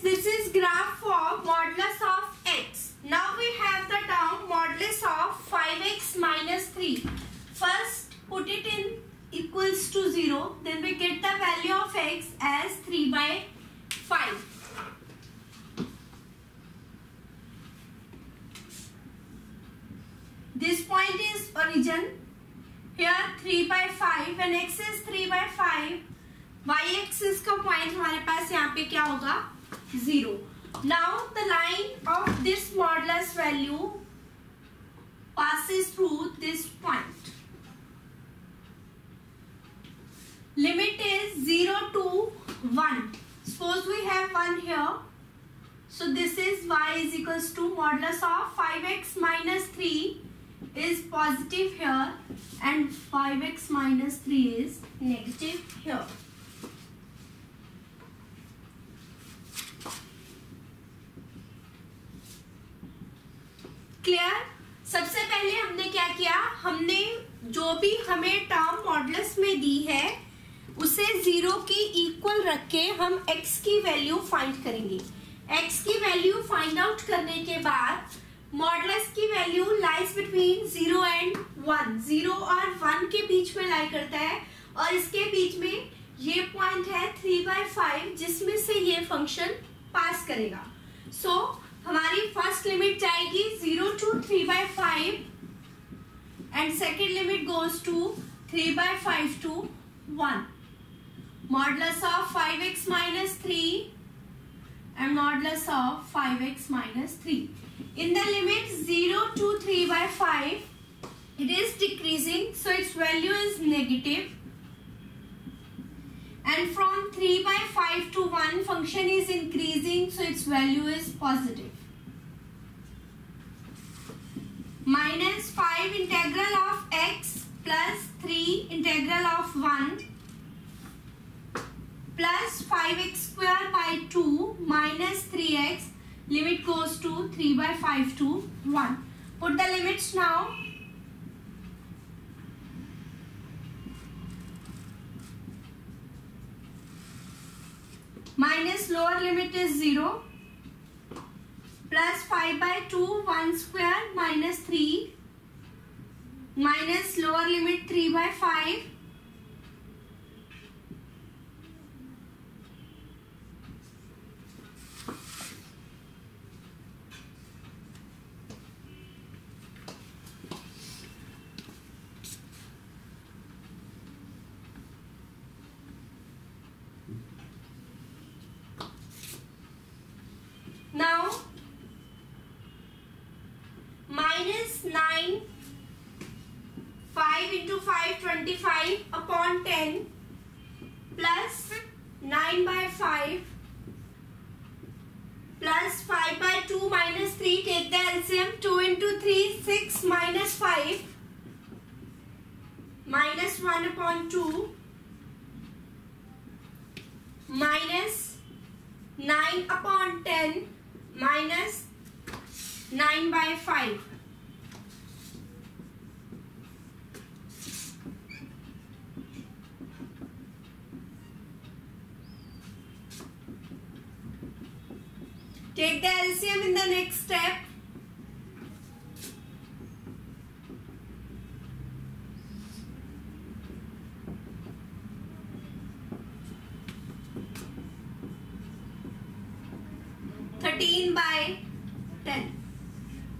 this is graph for modulus of x. Now we have the term modulus of 5x minus 3. First put it in equals to 0. Then we get the value of x as 3 by 5. This point is origin. Here 3 by 5. When x is 3 by 5, y-axis का point हमारे पास यहाँ पे क्या होगा? 0. Now the line of this modulus value passes through this point. Limit is 0 to 1. Suppose we have 1 here. So this is y is equals to modulus of 5x minus 3 is positive here and 5x minus 3 is negative here. Clear? सबसे पहले हमने क्या किया, हमने जो भी हमें term modulus में दी है उसे 0 की इक्वल रख के हम x की वैल्यू फाइंड करेंगे. x की वैल्यू फाइंड आउट करने के बाद मॉडुलस की वैल्यू लाइज बिटवीन 0 एंड 1. 0 और 1 के बीच में लाई करता है और इसके बीच में ये पॉइंट है 3/5 जिसमें से ये फंक्शन पास करेगा. सो हमारी फर्स्ट लिमिट जाएगी 0 to 3/5 and second limit goes to 3/5 to 1. Modulus of 5x minus 3 and modulus of 5x minus 3. In the limit 0 to 3/5, it is decreasing, so its value is negative. And from 3/5 to 1, function is increasing, so its value is positive. Minus 5 integral of x plus 3 integral of 1 plus 5x square by 2 minus 3x, limit goes to 3/5 to 1. Put the limits now. Minus lower limit is 0 plus 5/2 1 square minus 3 minus lower limit 3/5 Now minus 9 5 into 5 25 upon 10 plus 9/5 plus 5/2 minus 3, take the LCM, 2 into 3 6 minus 5 minus 1 upon 2 minus 9 upon 10 minus 9/5. Take the LCM in the next step.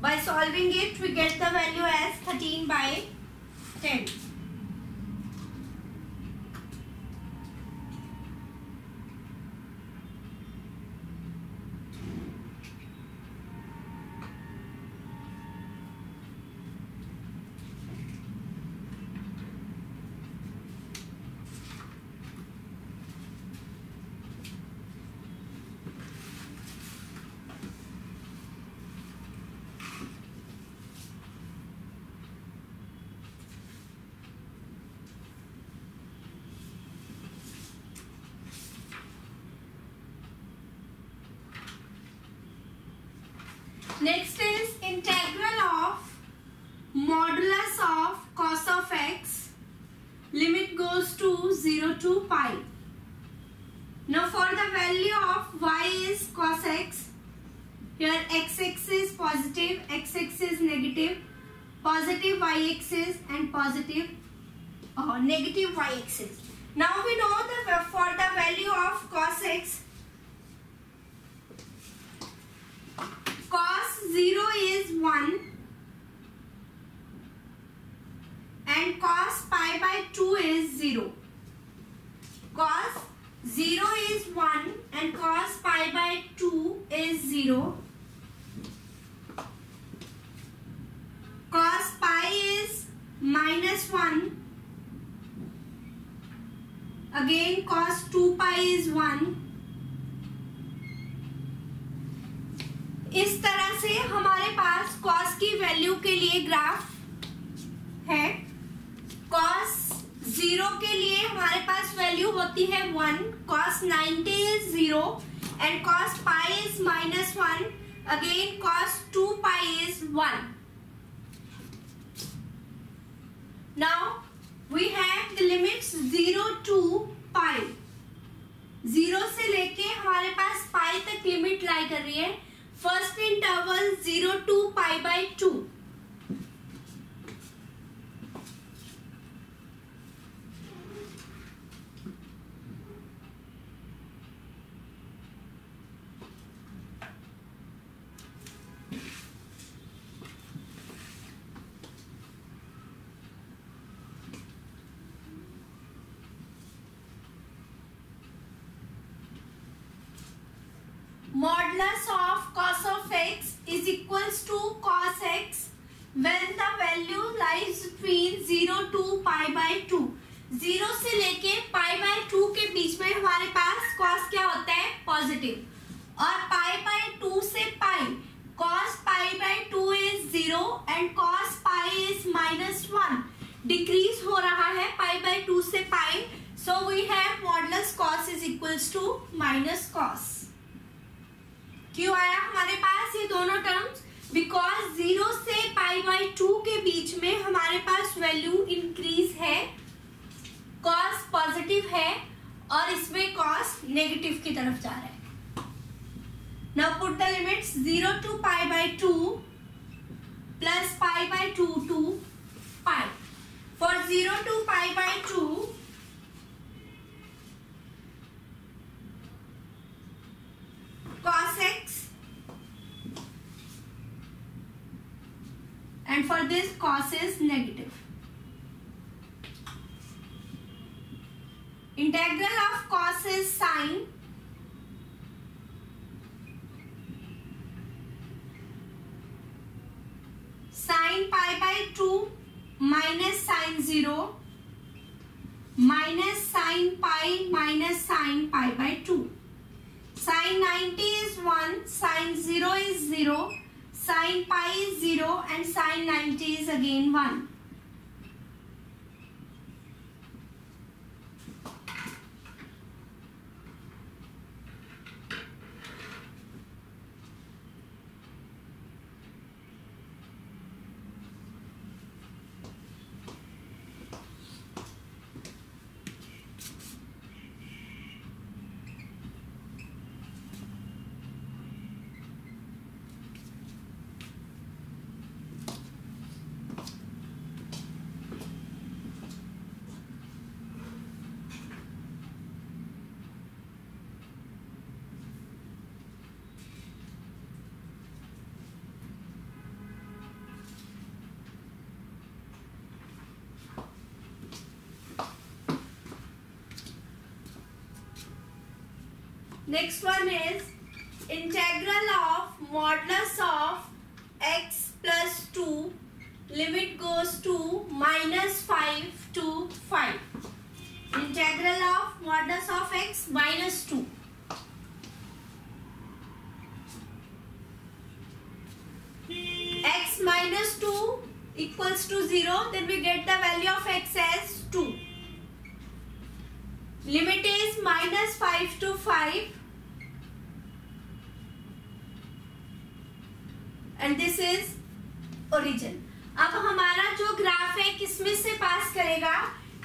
By solving it, we get the value as 13/10. Next is integral of modulus of cos of x. Limit goes to 0 to pi. Now for the value value of y is cos x. Here x-axis positive, x-axis negative, positive y-axis and positive negative y-axis. Now we know for the value of cos x, cos 0 is 1 and cos pi by 2 is 0. Cos 0 is 1 and cos pi by 2 is 0. Cos pi is minus 1. Again cos 2 pi is 1. इस तरह से हमारे पास cos की value के लिए graph है. cos 0 के लिए हमारे पास वैल्यू होती है 1, cos 90 is 0 and cos pi is minus 1. Again cos 2 pi is 1. Now we have the limits 0 to pi. 0 से लेके हमारे पास pi तक लिमिट लाई कर रही है. First interval 0 to pi by 2. Modulus of cos of x is equals to cos x when the value lies between 0 to pi by 2. 0 से लेके pi by 2 के बीच में हमारे पास cos क्या होता है? पॉजिटिव. और pi by 2 से pi, cos pi by 2 is 0 and cos pi is minus 1. Decrease हो रहा है pi by 2 से pi. So we have modulus cos is equals to minus cos. क्यों आया हमारे पास ये दोनों टर्म्स? बिकॉज 0 से पाई बाई 2 के बीच में हमारे पास वैल्यू इंक्रीज है, कॉस पॉजिटिव है और इसमें कॉस नेगेटिव की तरफ जा रहा है. Now put the limits 0 to pi by 2 plus pi by 2 to pi. For 0 to pi by 2 cos x and for this cos is negative. Integral of cos is sine. Sine pi by 2 minus sine 0 minus sine pi minus sine pi by 2. Sin 90 is 1, sin 0 is 0, sin pi is 0 and sin 90 is again 1. Next one is integral of modulus of x plus 2, limit goes to minus 5 to 5. Integral of modulus of x minus 2. X minus 2 equals to 0, then we get the value of x as 2. Limit is minus 5 to 5 and this is origin. अब हमारा जो graph है किसमें से पास करेगा?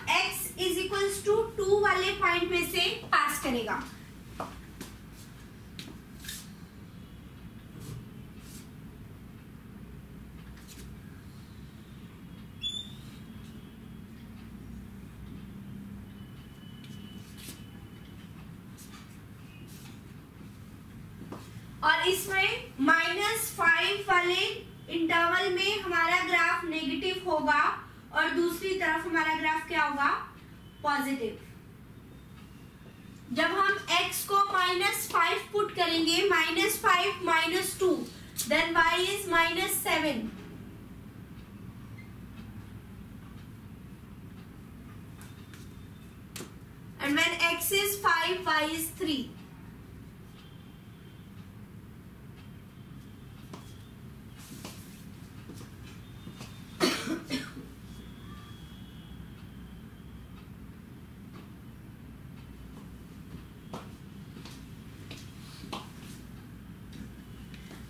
x is equals to 2 वाले point में से पास करेगा. इसमें -5 वाले इंटरवल में हमारा ग्राफ नेगेटिव होगा और दूसरी तरफ हमारा ग्राफ क्या होगा, पॉजिटिव। जब हम x को -5 पुट करेंगे, -5 - 2, then y is -7. And when x is 5, y is 3.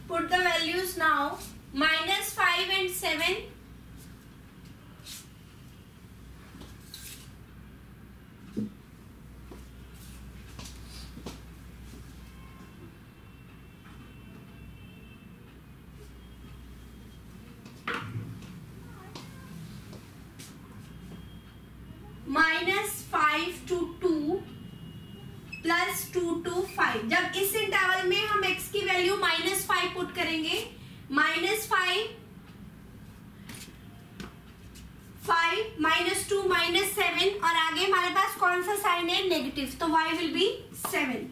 Put the values now. -5 and 7. -5 to 2 plus 2 to 5। जब इस इंटरवल में हम x की वैल्यू -5 पुट करेंगे, -5, 5 -2 -7 और आगे हमारे पास कौन सा साइन है, नेगेटिव, तो y will be 7।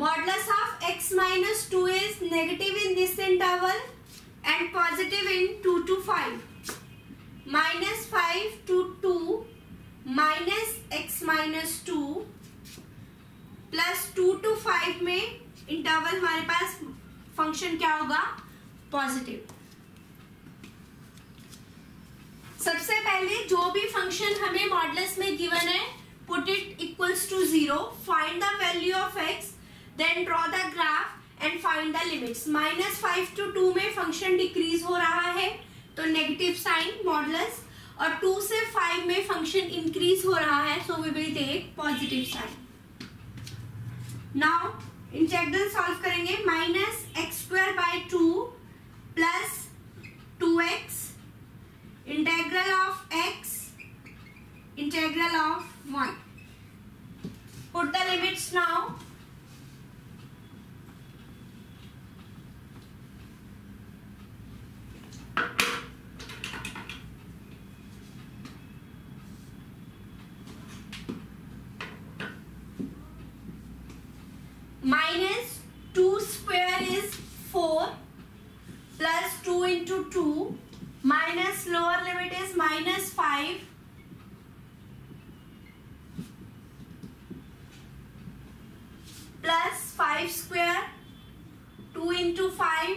Modulus of x - 2 is negative in this interval and positive in 2 to 5। -5 to 2 -x - 2 plus 2 to 5 में इंटरवल हमारे पास फंक्शन क्या होगा, पॉजिटिव। सबसे पहले जो भी फंक्शन हमें मॉडुलस में गिवन है, put it equals to 0, find the value of x, then draw the graph and find the limits. -5 to 2 में फंक्शन डिक्रीज हो रहा है तो नेगेटिव साइन मॉडुलस, और 2 से 5 में फंक्शन इंक्रीज हो रहा है, so we will take positive sign. Now integral solve करेंगे, -x²/2 plus 2x integral of x integral of 1। Put the limits now. -2 square is 4 plus 2 into 2 minus lower limit is -5 plus 5 square, 2 into 5,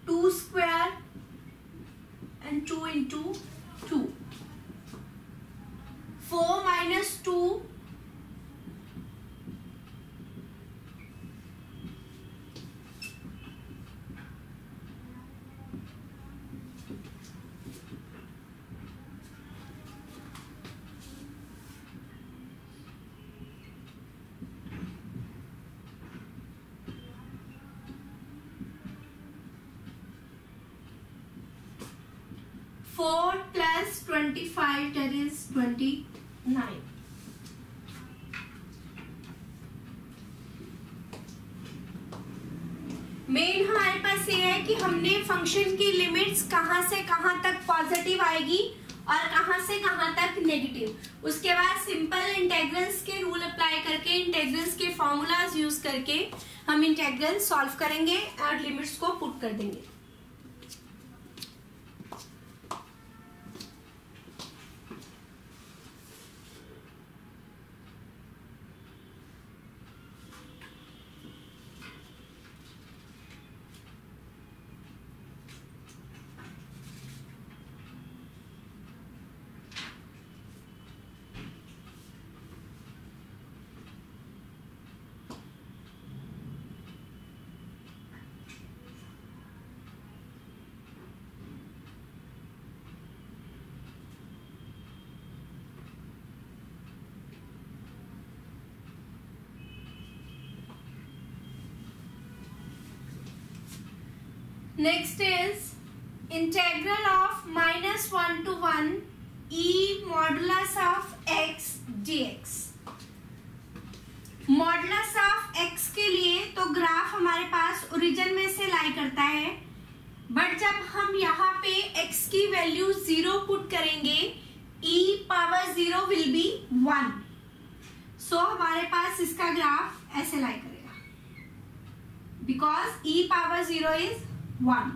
2 square and 2 into 2. 4 minus 2 4 plus 25, that is 29. Main हमारे पास ये है कि हमने function की limits कहां से कहां तक पॉजिटिव आएगी और कहां से कहां तक नेगेटिव। उसके बाद सिंपल इंटेग्रल्स के रूल अप्लाई करके, इंटेग्रल्स के फॉर्मूलाज यूज करके हम इंटेग्रल सॉल्व करेंगे और लिमिट्स को पुट कर देंगे। Next is integral of -1 to 1 e modulus of x dx। Modulus of x के लिए तो ग्राफ हमारे पास बट जब हम यहाँ पे x की वैल्यू 0 पुट करेंगे e पावर 0 विल बी 1. सो हमारे पास इसका ग्राफ ऐसे लाई करेगा because e power 0 is 1.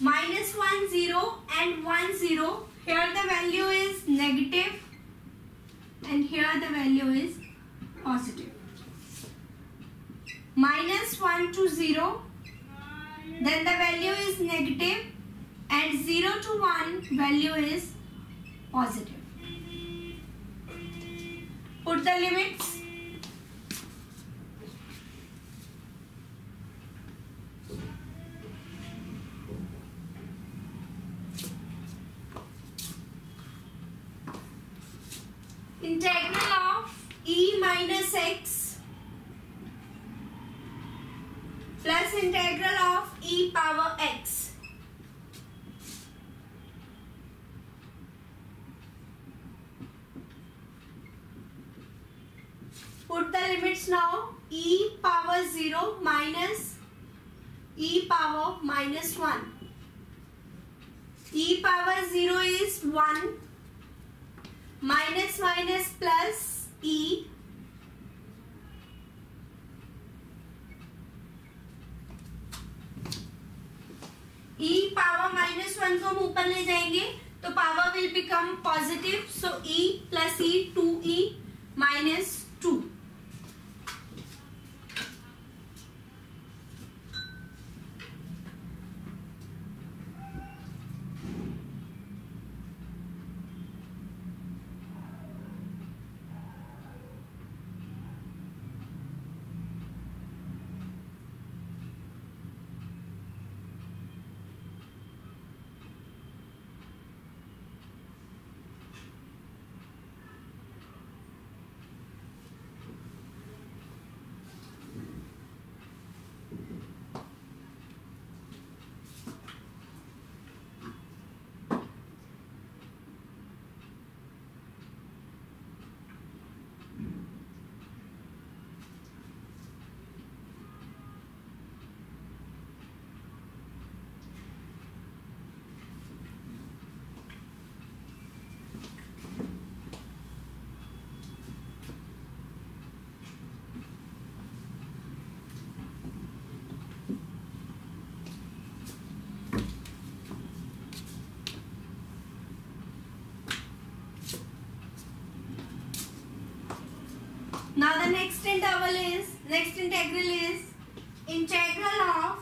-1 0 and 1 0. Here the value is negative and here the value is positive. -1 to 0, then the value is negative, and 0 to 1 value is positive. Put the limits. Integral of e minus x plus integral of e power x. Put the limits now. E power 0 minus e power minus 1. E power 0 is 1. Minus minus plus e. E power -1 को हम ऊपर ले जाएंगे तो power will become positive. So e plus e 2e minus 2. Now the next integral is integral of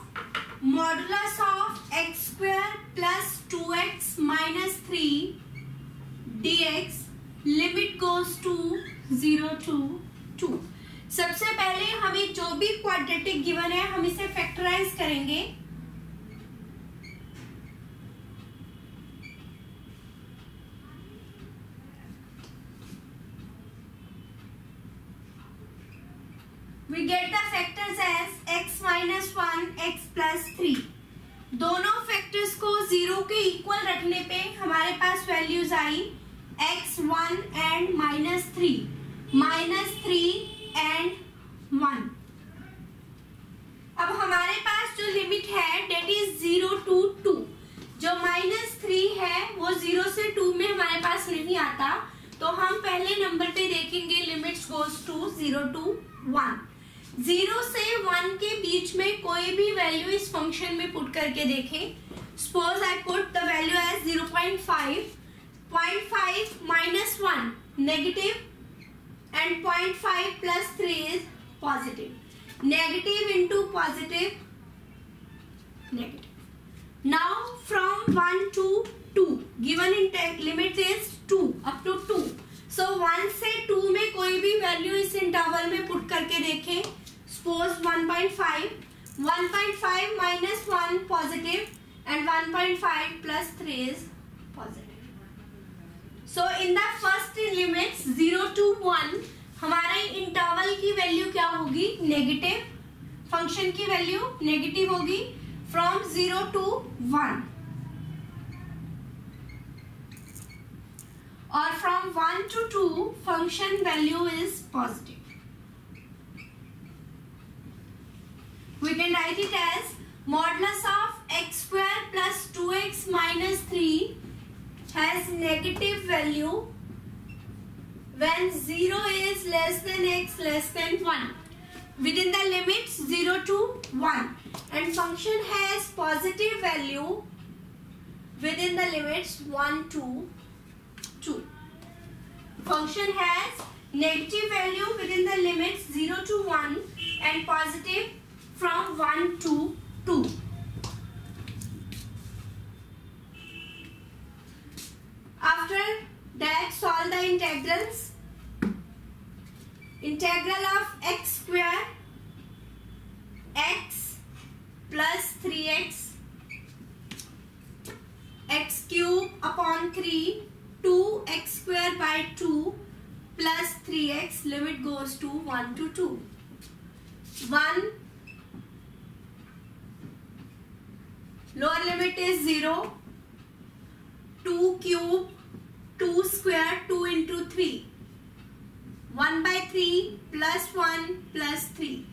modulus of x square plus 2x minus 3 dx. Limit goes to 0 to 2. सबसे पहले हमें जो भी क्वाड्रेटिक गिवन है हम इसे factorise करेंगे. We get the factors as x minus 1, x plus 3. दोनों फैक्टर्स को 0 के इक्वल रखने पे हमारे पास values I x1 and -3, -3 and 1. अब हमारे पास जो लिमिट है डेट इज 0 to 2. जो -3 है वो 0 से 2 में हमारे पास नहीं आता तो हम पहले नंबर पे देखेंगे लिमिट्स गोज टू 0 to 1. 0 से 1 के बीच में कोई भी वैल्यू इस फंक्शन में पुट करके देखें. Suppose I put the value as 0.5. 0.5 minus 1 negative and 0.5 plus 3 is positive. Negative into positive, negative. Now from 1 to 2 given limit is 2 up to 2. So 1 से 2 में कोई भी वैल्यू इस इंटरवल में पुट करके देखें. Suppose 1.5. 1.5 minus 1 positive and 1.5 plus 3 is positive. So in the first limits 0 to 1 हमारे interval की वैल्यू क्या होगी? नेगेटिव. फंक्शन की वैल्यू नेगेटिव होगी from 0 to 1. or from 1 to 2 function value is positive. We can write it as modulus of x square plus 2x minus 3 has negative value when 0 is less than x less than 1 within the limits 0 to 1, and function has positive value within the limits 1 to 2. Function has negative value within the limits 0 to 1 and positive from 1 to 2. After that, solve the integrals. Integral of x square, x plus 3x, x cube upon 3, 2x square by 2 plus 3x, limit goes to 1 to 2. 1, lower limit is 0, 2 cube, 2 square, 2 into 3, 1 by 3 plus 1 plus 3.